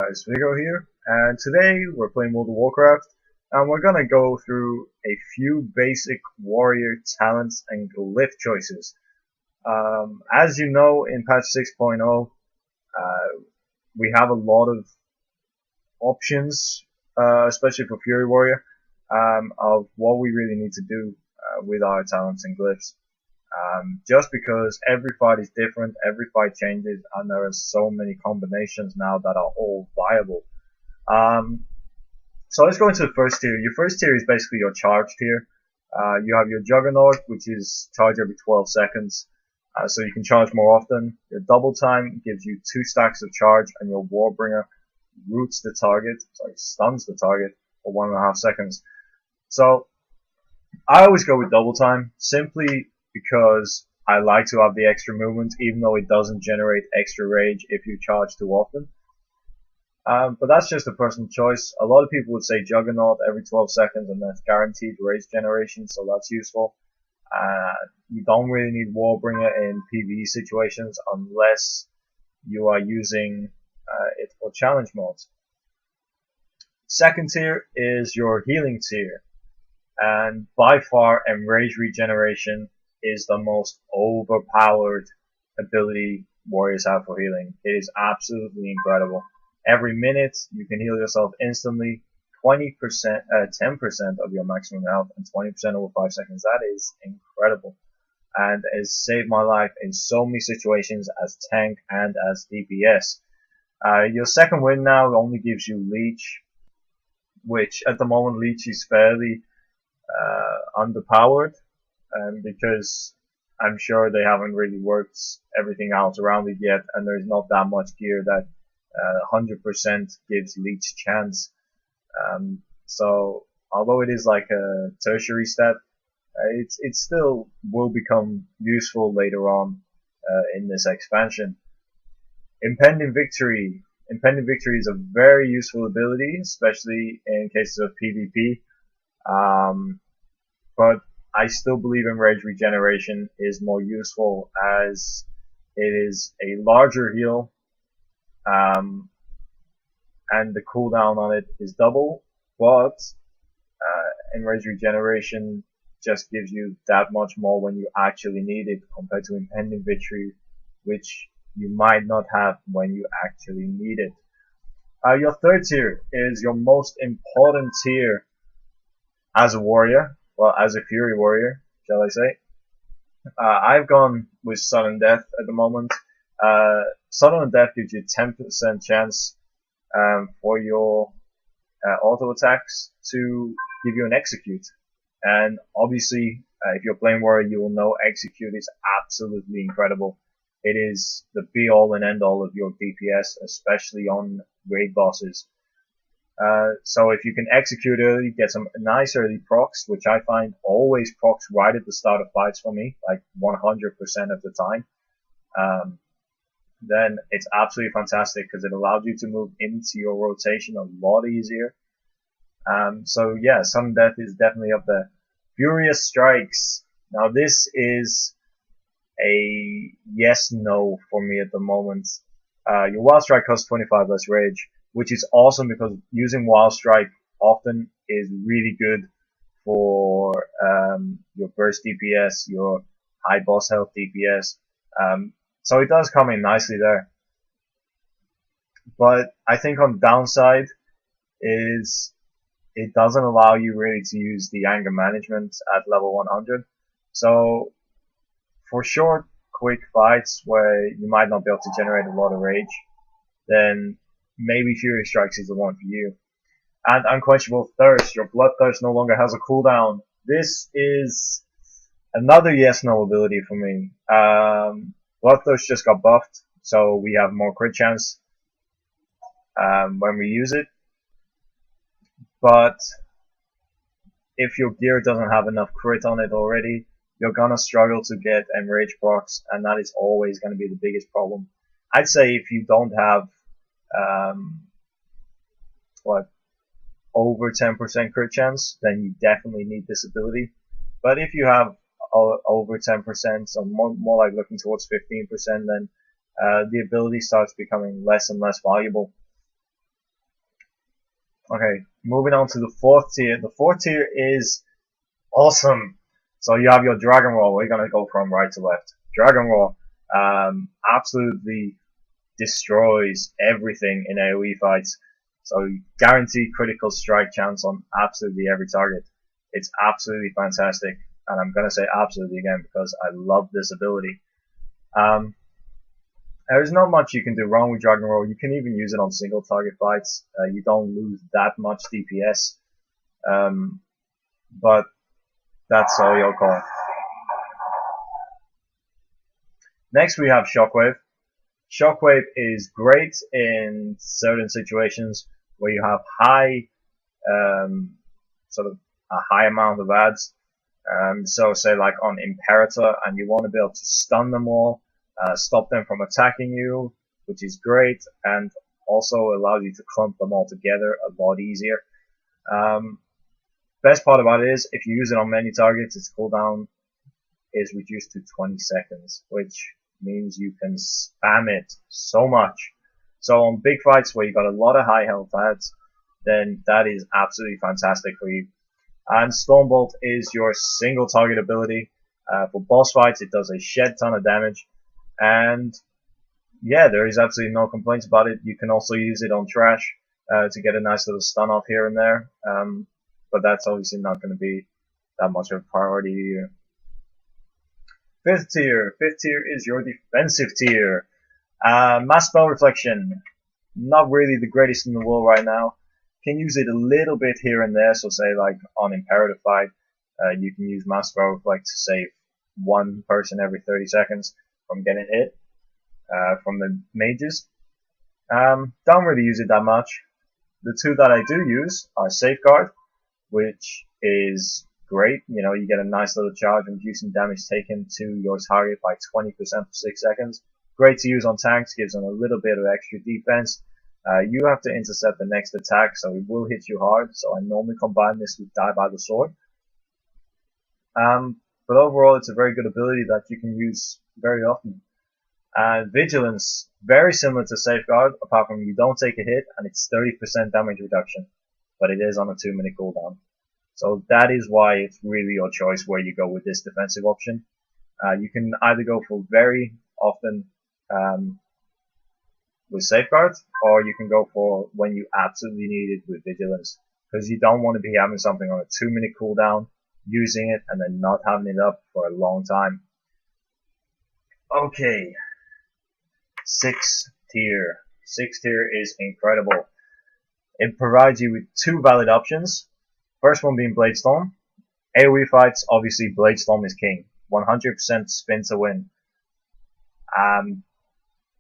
Guys, Vigo here, and today we're playing World of Warcraft, and we're gonna go through a few basic warrior talents and glyph choices. As you know, in patch 6.0, we have a lot of options, especially for Fury Warrior, of what we really need to do with our talents and glyphs. Just because every fight is different, every fight changes, and there are so many combinations now that are all viable. So let's go into the first tier. Your first tier is basically your charge tier. You have your Juggernaut, which is charge every 12 seconds, so you can charge more often. Your double time gives you 2 stacks of charge, and your Warbringer stuns the target for 1.5 seconds. So I always go with double time, simply because I like to have the extra movement, even though it doesn't generate extra rage if you charge too often. But that's just a personal choice. A lot of people would say Juggernaut every 12 seconds, and that's guaranteed rage generation, so that's useful. You don't really need Warbringer in PvE situations unless you are using it for challenge modes. Second tier is your healing tier, and by far Enrage Regeneration is the most overpowered ability warriors have for healing. It is absolutely incredible. Every minute you can heal yourself instantly, 10% of your maximum health, and 20% over 5 seconds. That is incredible, and has saved my life in so many situations as tank and as DPS. Your second win now only gives you Leech, which at the moment Leech is fairly underpowered, because I'm sure they haven't really worked everything else around it yet, and there's not that much gear that 100% gives Leech chance. So although it is like a tertiary stat, it still will become useful later on in this expansion. Impending Victory. Impending Victory is a very useful ability, especially in cases of PvP. But I still believe Enrage Regeneration is more useful, as it is a larger heal, and the cooldown on it is double, but Enrage Regeneration just gives you that much more when you actually need it, compared to Impending Victory, which you might not have when you actually need it. Your third tier is your most important tier as a warrior. Well, as a Fury Warrior, shall I say. I've gone with Sudden Death at the moment. Sudden Death gives you 10% chance for your auto attacks to give you an Execute. And obviously, if you're playing Warrior, you will know Execute is absolutely incredible. It is the be-all and end-all of your DPS, especially on raid bosses. So if you can execute early, get some nice early procs, which I find always procs right at the start of fights for me, like 100% of the time, then it's absolutely fantastic, because it allows you to move into your rotation a lot easier. So yeah, Sudden Death is definitely up there. Furious Strikes. Now this is a yes-no for me at the moment. Your Wild Strike costs 25 less rage, which is awesome, because using Wild Strike often is really good for your burst DPS, your high boss health DPS. So it does come in nicely there. But I think on the downside is it doesn't allow you really to use the anger management at level 100. So for short, quick fights where you might not be able to generate a lot of rage, then maybe Fury Strikes is the one for you. And Unquenchable Thirst. Your Bloodthirst no longer has a cooldown. This is another yes-no ability for me. Bloodthirst just got buffed, so we have more crit chance when we use it. But if your gear doesn't have enough crit on it already, you're gonna struggle to get Enrage procs, and that is always gonna be the biggest problem. I'd say if you don't have over 10% crit chance, then you definitely need this ability. But if you have over 10%, so more like looking towards 15%, then the ability starts becoming less and less valuable. Okay, moving on to the fourth tier. The fourth tier is awesome. So you have your Dragon Roll. We're gonna go from right to left. Dragon Roll absolutely destroys everything in AoE fights. So guaranteed critical strike chance on absolutely every target. It's absolutely fantastic, and I'm gonna say absolutely again because I love this ability. Um, there's not much you can do wrong with Dragon Roll. You can even use it on single target fights. You don't lose that much DPS, but that's all your call. Next we have Shockwave. Shockwave is great in certain situations where you have high, sort of a high amount of ads. So say like on Imperator, and you want to be able to stun them all, stop them from attacking you, which is great, and also allows you to clump them all together a lot easier. Best part about it is if you use it on many targets, its cooldown is reduced to 20 seconds, which means you can spam it so much. So on big fights where you've got a lot of high health ads, then that is absolutely fantastic for you. And Stormbolt is your single target ability. For boss fights, it does a shed ton of damage. And yeah, there is absolutely no complaints about it. You can also use it on trash to get a nice little stun off here and there. But that's obviously not going to be that much of a priority to you. Fifth tier. Fifth tier is your defensive tier. Mass Spell Reflection. Not really the greatest in the world right now. Can use it a little bit here and there. So say like on Imperative fight, you can use Mass Spell Reflect to save one person every 30 seconds from getting hit from the mages. Don't really use it that much. The two that I do use are Safeguard, which is great. You know, you get a nice little charge, reducing damage taken to your target by 20% for 6 seconds. Great to use on tanks, gives them a little bit of extra defense. You have to intercept the next attack, so it will hit you hard. So I normally combine this with Die by the Sword. But overall, it's a very good ability that you can use very often. Vigilance, very similar to Safeguard, apart from you don't take a hit, and it's 30% damage reduction. But it is on a 2-minute cooldown. So that is why it's really your choice where you go with this defensive option. You can either go for very often with Safeguard, or you can go for when you absolutely need it with Vigilance. Because you don't want to be having something on a 2-minute cooldown, using it, and then not having it up for a long time. Okay. Sixth tier. Sixth tier is incredible. It provides you with 2 valid options. First one being Bladestorm. AoE fights, obviously Bladestorm is king. 100% spin to win.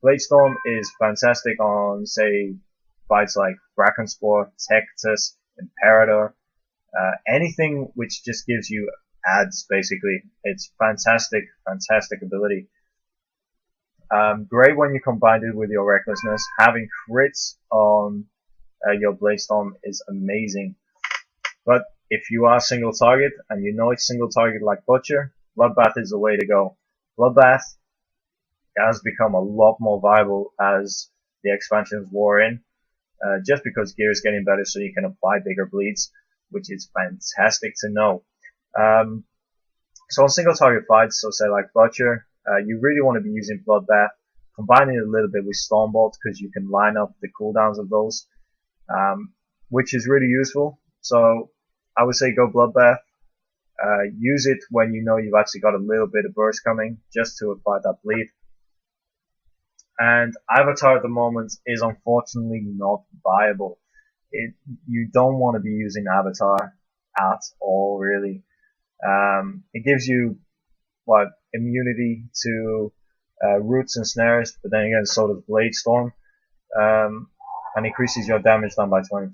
Bladestorm is fantastic on, say, fights like Brackenspore, Tectus, Imperator, anything which just gives you ads, basically. It's fantastic, fantastic ability. Great when you combine it with your Recklessness. Having crits on your Bladestorm is amazing. But if you are single target, and you know it's single target like Butcher, Bloodbath is the way to go. Bloodbath has become a lot more viable as the expansions wore in, just because gear is getting better so you can apply bigger bleeds, which is fantastic to know. So on single target fights, so say like Butcher, you really want to be using Bloodbath, combining it a little bit with Stormbolt because you can line up the cooldowns of those, which is really useful. So I would say go Bloodbath. Use it when you know you've actually got a little bit of burst coming, just to apply that bleed. And Avatar at the moment is unfortunately not viable. You don't want to be using Avatar at all, really. It gives you, immunity to roots and snares, but then again, so does Bladestorm, and increases your damage done by 20%.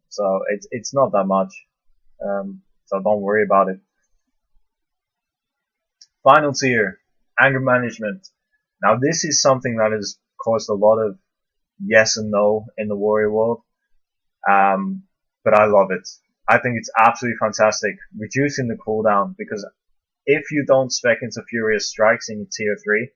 So it's not that much. So don't worry about it. Final tier, Anger Management. Now this is something that has caused a lot of yes and no in the warrior world, but I love it. I think it's absolutely fantastic, reducing the cooldown, because if you don't spec into Furious Strikes in tier 3,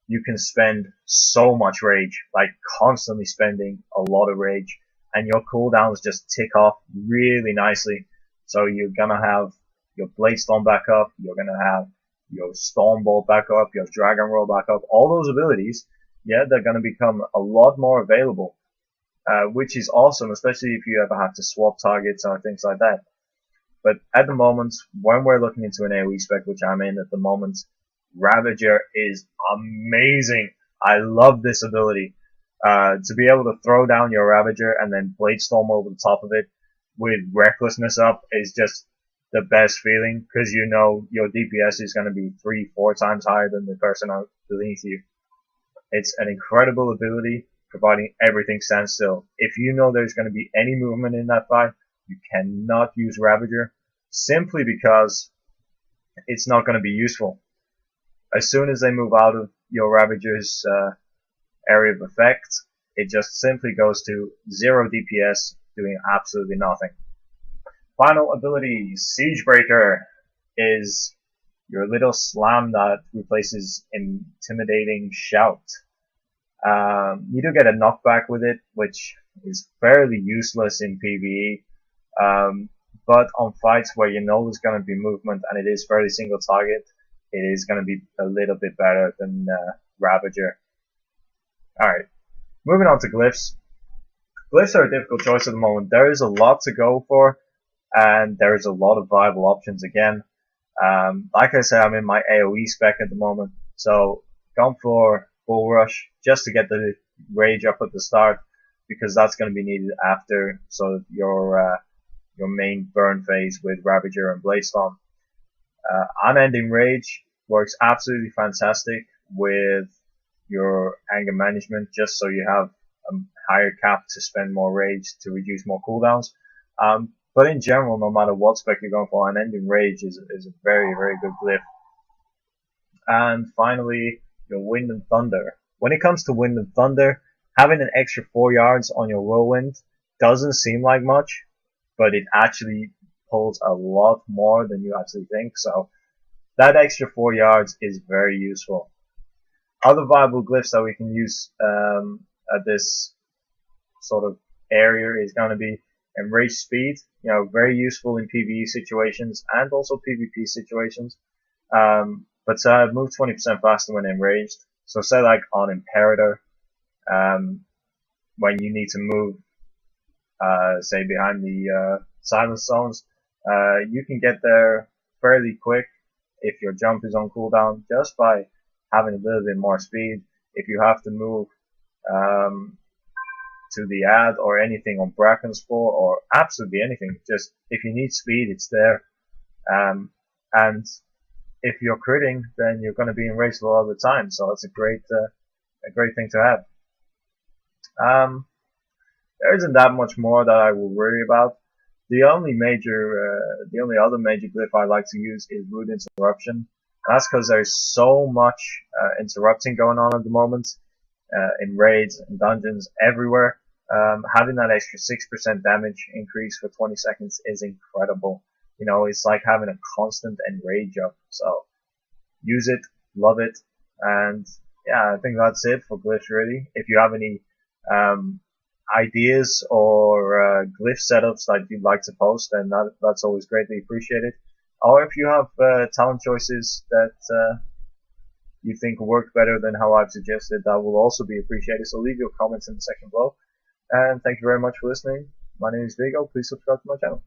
you can spend so much rage, like constantly spending a lot of rage, and your cooldowns just tick off really nicely. So you're gonna have your Blade Storm back up, you're gonna have your Stormbolt back up, your Dragon Roll back up, all those abilities, yeah, they're gonna become a lot more available, which is awesome, especially if you ever have to swap targets or things like that. But at the moment, when we're looking into an AoE spec, which I'm in at the moment, Ravager is amazing. I love this ability. To be able to throw down your Ravager and then Blade Storm over the top of it with Recklessness up is just the best feeling, because you know your DPS is going to be 3-4 times higher than the person beneath you. It's an incredible ability, providing everything stands still. If you know there's going to be any movement in that fight, you cannot use Ravager, simply because it's not going to be useful. As soon as they move out of your Ravager's area of effect, it just simply goes to 0 DPS, doing absolutely nothing. Final ability, Siegebreaker, is your little slam that replaces Intimidating Shout. You do get a knockback with it, which is fairly useless in PvE, but on fights where you know there's going to be movement and it is fairly single target, it is going to be a little bit better than Ravager. Alright, moving on to Glyphs. Glyphs are a difficult choice at the moment. There is a lot to go for, and there is a lot of viable options again. Like I said, I'm in my AoE spec at the moment, so gone for Bull Rush just to get the rage up at the start, because that's going to be needed after so your main burn phase with Ravager and Blade Storm. Unending Rage works absolutely fantastic with your anger management, just so you have a higher cap to spend more rage to reduce more cooldowns. But in general, no matter what spec you're going for, Unending Rage is a very, very good glyph. And finally, your Wind and Thunder. When it comes to Wind and Thunder, having an extra 4 yards on your Whirlwind doesn't seem like much, but it actually pulls a lot more than you actually think. So that extra 4 yards is very useful. Other viable glyphs that we can use at this sort of area is going to be Enraged Speed, very useful in PvE situations and also PvP situations. But move 20% faster when enraged. So say like on Imperator, when you need to move, say behind the silence zones, you can get there fairly quick if your jump is on cooldown, just by having a little bit more speed. If you have to move to the ad or anything on Bracken's Spore, or absolutely anything, just if you need speed, it's there. And if you're critting, then you're going to be enraged a lot of the time, so it's a great thing to have. There isn't that much more that I will worry about. The only other major glyph I like to use is Rude Interruption. That's because there's so much interrupting going on at the moment in raids and dungeons everywhere. Having that extra 6% damage increase for 20 seconds is incredible. It's like having a constant enrage up. So use it, love it, and yeah, I think that's it for glyphs really. If you have any ideas or glyph setups that you'd like to post, then that's always greatly appreciated. Or if you have talent choices that you think work better than how I've suggested, that will also be appreciated. So leave your comments in the section below. And thank you very much for listening. My name is Vigo. Please subscribe to my channel.